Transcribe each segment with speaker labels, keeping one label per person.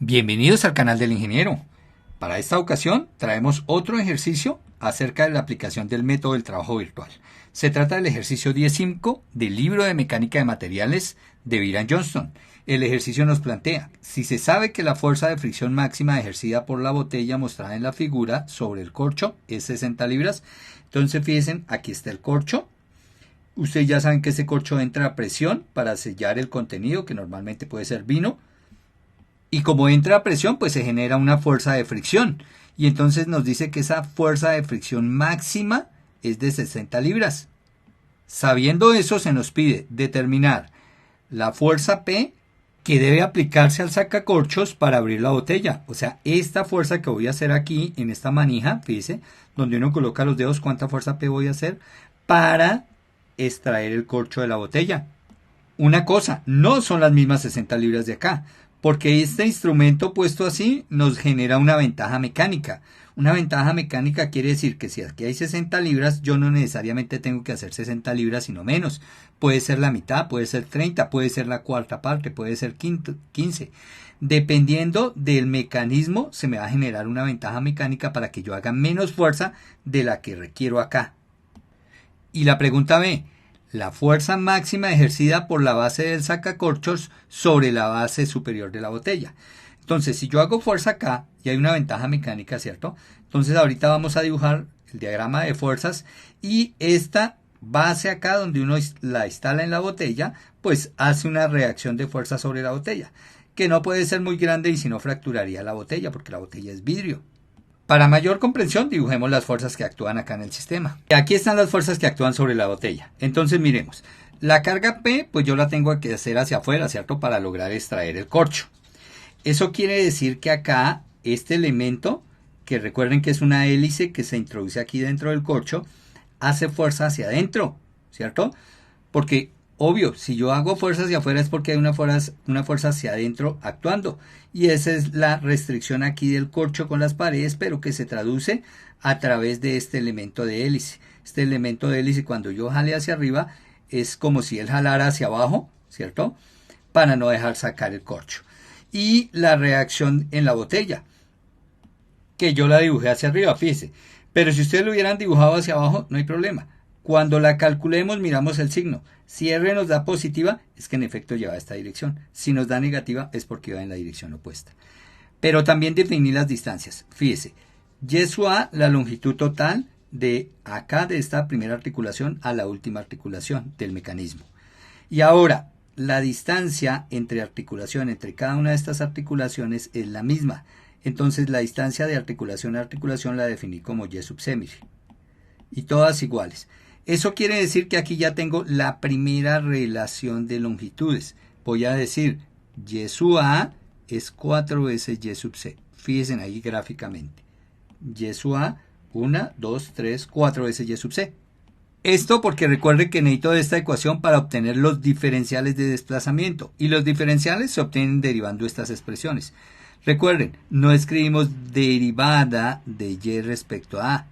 Speaker 1: Bienvenidos al canal del ingeniero. Para esta ocasión traemos otro ejercicio acerca de la aplicación del método del trabajo virtual. Se trata del ejercicio 10.5 del libro de mecánica de materiales de Byron Johnston. El ejercicio nos plantea, si se sabe que la fuerza de fricción máxima ejercida por la botella mostrada en la figura sobre el corcho es 60 libras, entonces fíjense, aquí está el corcho. Ustedes ya saben que ese corcho entra a presión para sellar el contenido, que normalmente puede ser vino. Y como entra a presión, pues se genera una fuerza de fricción. Y entonces nos dice que esa fuerza de fricción máxima es de 60 libras. Sabiendo eso, se nos pide determinar la fuerza P que debe aplicarse al sacacorchos para abrir la botella. O sea, esta fuerza que voy a hacer aquí en esta manija, fíjese, donde uno coloca los dedos, ¿cuánta fuerza P voy a hacer para extraer el corcho de la botella? Una cosa, no son las mismas 60 libras de acá, porque este instrumento puesto así nos genera una ventaja mecánica. Una ventaja mecánica quiere decir que si aquí hay 60 libras, yo no necesariamente tengo que hacer 60 libras, sino menos. Puede ser la mitad, puede ser 30, puede ser la cuarta parte, puede ser 15. Dependiendo del mecanismo, se me va a generar una ventaja mecánica para que yo haga menos fuerza de la que requiero acá. Y la pregunta B, la fuerza máxima ejercida por la base del sacacorchos sobre la base superior de la botella. Entonces, si yo hago fuerza acá y hay una ventaja mecánica, ¿cierto? Entonces ahorita vamos a dibujar el diagrama de fuerzas y esta base acá donde uno la instala en la botella, pues hace una reacción de fuerza sobre la botella, que no puede ser muy grande y si no fracturaría la botella porque la botella es vidrio. Para mayor comprensión, dibujemos las fuerzas que actúan acá en el sistema. Aquí están las fuerzas que actúan sobre la botella. Entonces miremos, la carga P, pues yo la tengo que hacer hacia afuera, ¿cierto? Para lograr extraer el corcho. Eso quiere decir que acá, este elemento, que recuerden que es una hélice que se introduce aquí dentro del corcho, hace fuerza hacia adentro, ¿cierto? Porque obvio, si yo hago fuerza hacia afuera es porque hay una fuerza hacia adentro actuando. Y esa es la restricción aquí del corcho con las paredes, pero que se traduce a través de este elemento de hélice. Este elemento de hélice, cuando yo jale hacia arriba, es como si él jalara hacia abajo, ¿cierto? Para no dejar sacar el corcho. Y la reacción en la botella, que yo la dibujé hacia arriba, fíjese. Pero si ustedes lo hubieran dibujado hacia abajo, no hay problema. Cuando la calculemos, miramos el signo. Si R nos da positiva, es que en efecto lleva a esta dirección. Si nos da negativa, es porque va en la dirección opuesta. Pero también definí las distancias. Fíjese, Y sub A, la longitud total de acá, de esta primera articulación, a la última articulación del mecanismo. Y ahora, la distancia entre articulación, entre cada una de estas articulaciones, es la misma. Entonces, la distancia de articulación a articulación la definí como Y sub C, mire. Y todas iguales. Eso quiere decir que aquí ya tengo la primera relación de longitudes. Voy a decir Y sub A es 4 veces Y sub C. Fíjense ahí gráficamente. Y sub A, 1, 2, 3, 4 veces Y sub C. Esto porque recuerde que necesito de esta ecuación para obtener los diferenciales de desplazamiento. Y los diferenciales se obtienen derivando estas expresiones. Recuerden, no escribimos derivada de Y respecto a A,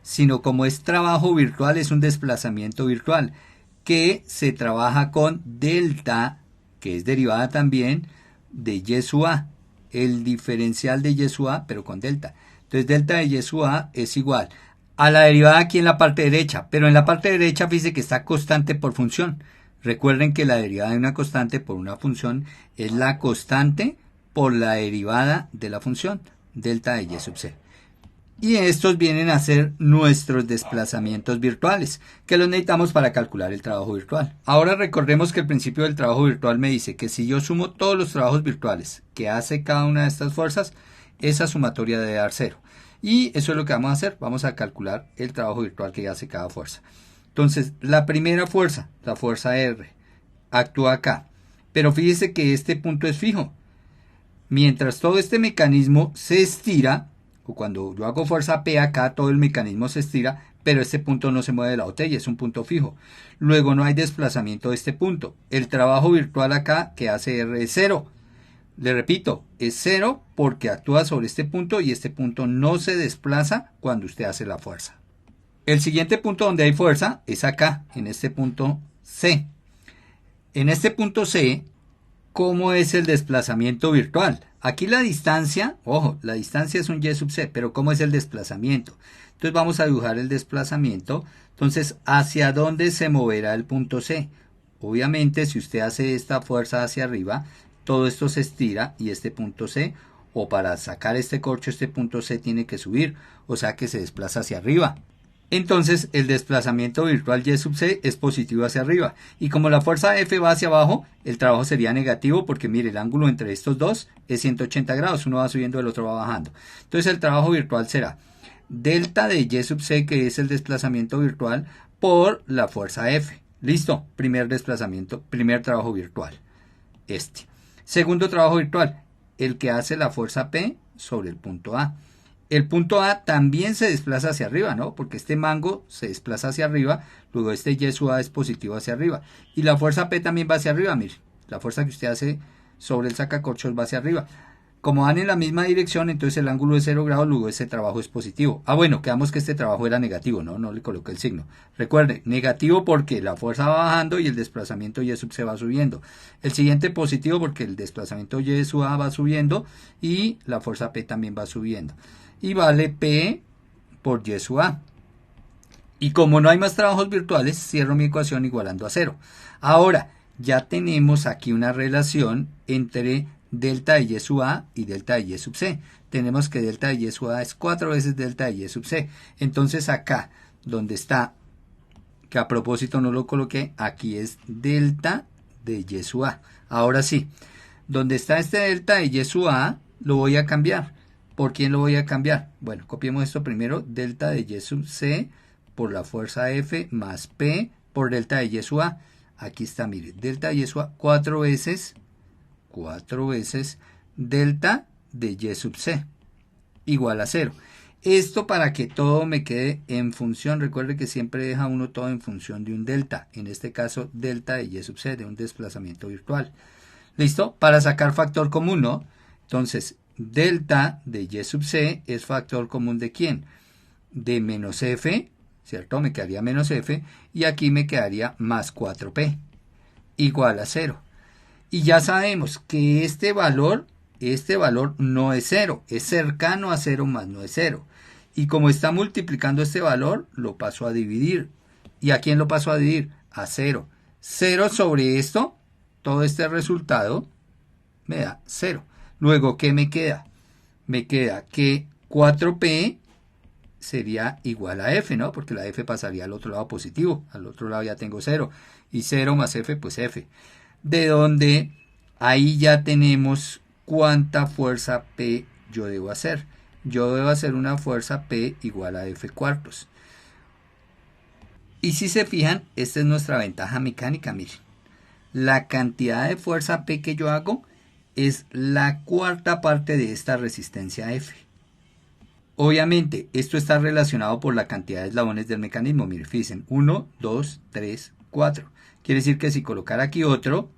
Speaker 1: sino como es trabajo virtual, es un desplazamiento virtual, que se trabaja con delta, que es derivada también de Y sub A, el diferencial de Y sub A, pero con delta. Entonces delta de Y sub A es igual a la derivada aquí en la parte derecha, pero en la parte derecha fíjense que está constante por función. Recuerden que la derivada de una constante por una función es la constante por la derivada de la función, delta de Y sub C. Y estos vienen a ser nuestros desplazamientos virtuales, que los necesitamos para calcular el trabajo virtual. Ahora recordemos que el principio del trabajo virtual me dice que si yo sumo todos los trabajos virtuales que hace cada una de estas fuerzas, esa sumatoria debe dar 0. Y eso es lo que vamos a hacer, vamos a calcular el trabajo virtual que hace cada fuerza. Entonces, la primera fuerza, la fuerza R, actúa acá. Pero fíjese que este punto es fijo. Mientras todo este mecanismo se estira, o cuando yo hago fuerza P acá, todo el mecanismo se estira, pero este punto no se mueve de la botella, es un punto fijo. Luego no hay desplazamiento de este punto. El trabajo virtual acá que hace R es 0. Le repito, es 0 porque actúa sobre este punto y este punto no se desplaza cuando usted hace la fuerza. El siguiente punto donde hay fuerza es acá, en este punto C. En este punto C, ¿cómo es el desplazamiento virtual? Aquí la distancia, ojo, la distancia es un y sub c, pero ¿cómo es el desplazamiento? Entonces vamos a dibujar el desplazamiento. Entonces, ¿hacia dónde se moverá el punto C? Obviamente, si usted hace esta fuerza hacia arriba, todo esto se estira y este punto C, o para sacar este corcho, este punto C tiene que subir, o sea que se desplaza hacia arriba. Entonces el desplazamiento virtual y sub c es positivo hacia arriba. Y como la fuerza F va hacia abajo, el trabajo sería negativo porque mire, el ángulo entre estos dos es 180 grados. Uno va subiendo, el otro va bajando. Entonces el trabajo virtual será delta de y sub c, que es el desplazamiento virtual, por la fuerza F. Listo, primer desplazamiento, primer trabajo virtual. Segundo trabajo virtual, el que hace la fuerza P sobre el punto A. El punto A también se desplaza hacia arriba, ¿no? Porque este mango se desplaza hacia arriba, luego este y sub A es positivo hacia arriba. Y la fuerza P también va hacia arriba, mire. La fuerza que usted hace sobre el sacacorchos va hacia arriba. Como van en la misma dirección, entonces el ángulo es 0 grados, luego ese trabajo es positivo. Ah, bueno, quedamos que este trabajo era negativo, ¿no? No le coloqué el signo. Recuerde, negativo porque la fuerza va bajando y el desplazamiento y sub c va subiendo. El siguiente positivo porque el desplazamiento y sub A va subiendo y la fuerza P también va subiendo. Y vale P por y sub A. Y como no hay más trabajos virtuales, cierro mi ecuación igualando a 0. Ahora, ya tenemos aquí una relación entre delta de y sub A y delta de y sub c. Tenemos que delta de y sub A es 4 veces delta de y sub c. Entonces acá, donde está, que a propósito no lo coloqué, aquí es delta de y sub A. Ahora sí, donde está este delta de y sub A, lo voy a cambiar. ¿Por quién lo voy a cambiar? Bueno, copiemos esto primero, delta de y sub c por la fuerza F más P por delta de y sub A. Aquí está, mire, delta de y sub A 4 veces delta de y sub c igual a 0. Esto para que todo me quede en función, recuerde que siempre deja uno todo en función de un delta, en este caso delta de y sub c, de un desplazamiento virtual. ¿Listo? Para sacar factor común, ¿no? Entonces, delta de y sub c es factor común ¿de quién? De menos f, ¿cierto? Me quedaría menos f, y aquí me quedaría más 4p, igual a 0. Y ya sabemos que este valor no es 0, es cercano a 0 más no es 0. Y como está multiplicando este valor, lo paso a dividir. ¿Y a quién lo paso a dividir? A 0. 0 sobre esto, todo este resultado, me da 0. Luego, ¿qué me queda? Me queda que 4p sería igual a f, ¿no? Porque la f pasaría al otro lado positivo. Al otro lado ya tengo 0. Y 0 más f, pues f. De donde ahí ya tenemos cuánta fuerza P yo debo hacer. Yo debo hacer una fuerza P igual a F cuartos. Y si se fijan, esta es nuestra ventaja mecánica, miren. La cantidad de fuerza P que yo hago es la cuarta parte de esta resistencia F. Obviamente, esto está relacionado por la cantidad de eslabones del mecanismo. Miren, fíjense, 1, 2, 3, 4. Quiere decir que si colocar aquí otro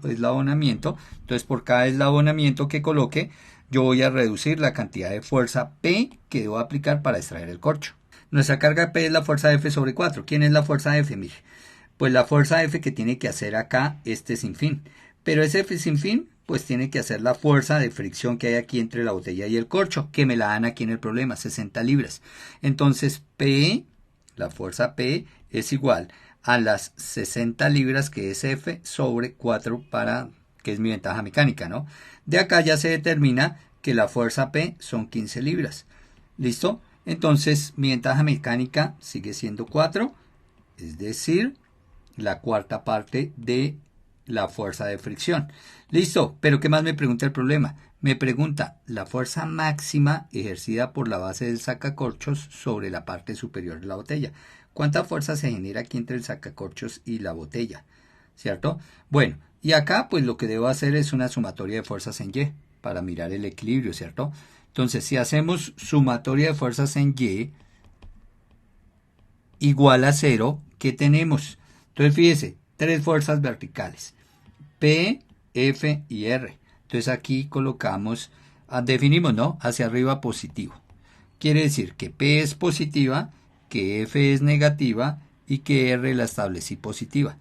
Speaker 1: eslabonamiento, entonces por cada eslabonamiento que coloque, yo voy a reducir la cantidad de fuerza P que debo aplicar para extraer el corcho. Nuestra carga P es la fuerza F sobre 4. ¿Quién es la fuerza F? Mire, pues la fuerza F que tiene que hacer acá este sinfín. Pero ese sinfín, pues tiene que hacer la fuerza de fricción que hay aquí entre la botella y el corcho, que me la dan aquí en el problema, 60 libras. Entonces P, la fuerza P, es igual a las 60 libras que es F sobre 4 que es mi ventaja mecánica, ¿no? De acá ya se determina que la fuerza P son 15 libras. ¿Listo? Entonces mi ventaja mecánica sigue siendo 4, es decir, la cuarta parte de la fuerza de fricción. ¿Listo? Pero ¿qué más me pregunta el problema? Me pregunta la fuerza máxima ejercida por la base del sacacorchos sobre la parte superior de la botella. ¿Cuánta fuerza se genera aquí entre el sacacorchos y la botella? ¿Cierto? Bueno, y acá pues lo que debo hacer es una sumatoria de fuerzas en Y para mirar el equilibrio, ¿cierto? Entonces, si hacemos sumatoria de fuerzas en Y igual a 0, ¿qué tenemos? Entonces, fíjese, tres fuerzas verticales, P, F y R. Entonces aquí colocamos, definimos, ¿no? Hacia arriba positivo. Quiere decir que P es positiva, que F es negativa y que R la establecí positiva.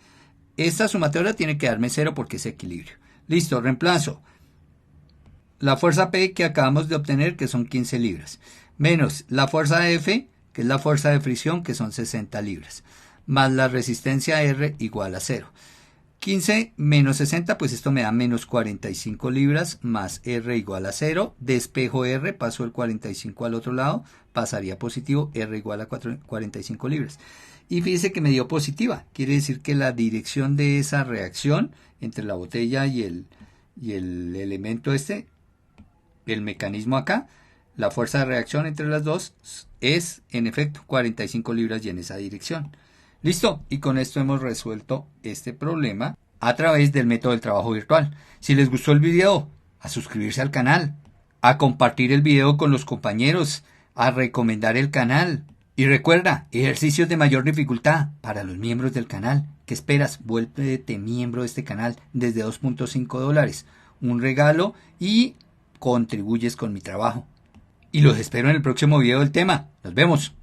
Speaker 1: Esta sumatoria tiene que darme 0 porque es equilibrio. Listo, reemplazo. la fuerza P que acabamos de obtener, que son 15 libras, menos la fuerza F, que es la fuerza de fricción, que son 60 libras, más la resistencia R igual a 0. 15 menos 60, pues esto me da menos 45 libras, más R igual a 0. Despejo R, paso el 45 al otro lado, pasaría positivo, R igual a 45 libras. Y fíjese que me dio positiva, quiere decir que la dirección de esa reacción entre la botella y el elemento este, el mecanismo acá, la fuerza de reacción entre las dos es en efecto 45 libras y en esa dirección. Listo, y con esto hemos resuelto este problema a través del método del trabajo virtual. Si les gustó el video, a suscribirse al canal, a compartir el video con los compañeros, a recomendar el canal. Y recuerda, ejercicios de mayor dificultad para los miembros del canal. ¿Qué esperas? Vuélvete miembro de este canal desde $2.5. Un regalo y contribuyes con mi trabajo. Y los espero en el próximo video del tema. Nos vemos.